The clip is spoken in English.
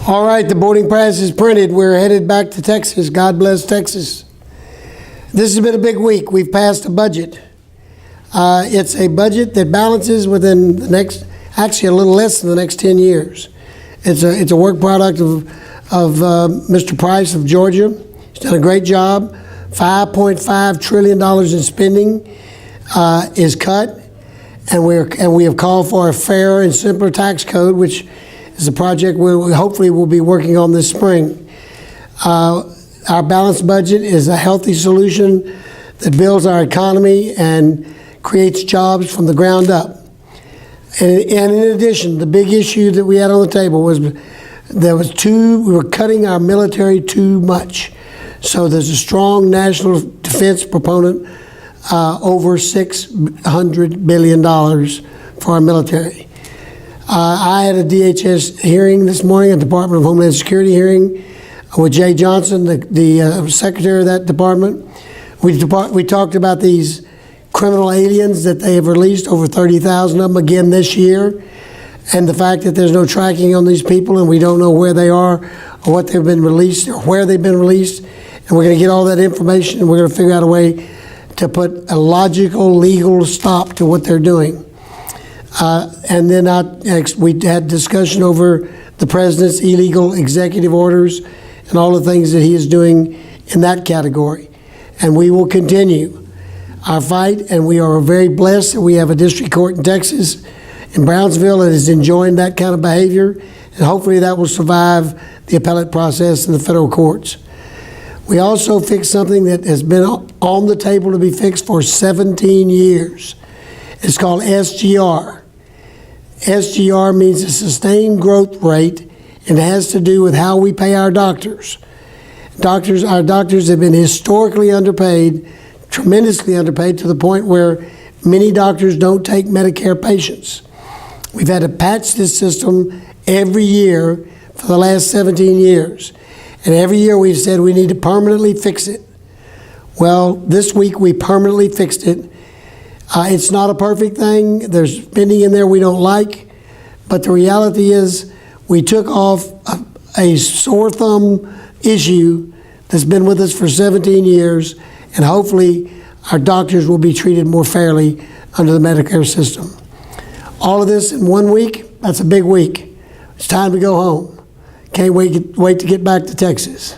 All right, the boarding pass is printed. We're headed back to Texas. God bless Texas. This has been a big week. We've passed a budget. It's a budget that balances within the next, actually a little less than the next 10 years. It's a work product of Mr. Price of Georgia. He's done a great job. $5.5 trillion in spending is cut, and we have called for a fair and simpler tax code, which is a project we hopefully will be working on this spring. Our balanced budget is a healthy solution that builds our economy and creates jobs from the ground up. And in addition, the big issue that we had on the table was we were cutting our military too much. So there's a strong national defense proponent, over $600 billion for our military. I had a DHS hearing this morning, a Department of Homeland Security hearing with Jay Johnson, the secretary of that department. We talked about these criminal aliens that they have released, over 30,000 of them again this year, and the fact that there's no tracking on these people and we don't know where they are or what they've been released or where they've been released. And we're going to get all that information and we're going to figure out a way to put a logical, legal stop to what they're doing. And then we had discussion over the president's illegal executive orders and all the things that he is doing in that category. And we will continue our fight, and we are very blessed that we have a district court in Texas, in Brownsville, that is enjoying that kind of behavior, and hopefully that will survive the appellate process in the federal courts. We also fixed something that has been on the table to be fixed for 17 years. It's called SGR. SGR means a sustained growth rate, and it has to do with how we pay our doctors. Our doctors have been historically underpaid, tremendously underpaid, to the point where many doctors don't take Medicare patients. We've had to patch this system every year for the last 17 years. And every year we've said we need to permanently fix it. Well, this week we permanently fixed it. It's not a perfect thing. There's spending in there we don't like. But the reality is we took off a sore thumb issue that's been with us for 17 years. And hopefully our doctors will be treated more fairly under the Medicare system. All of this in 1 week, that's a big week. It's time to go home. Can't wait to get back to Texas.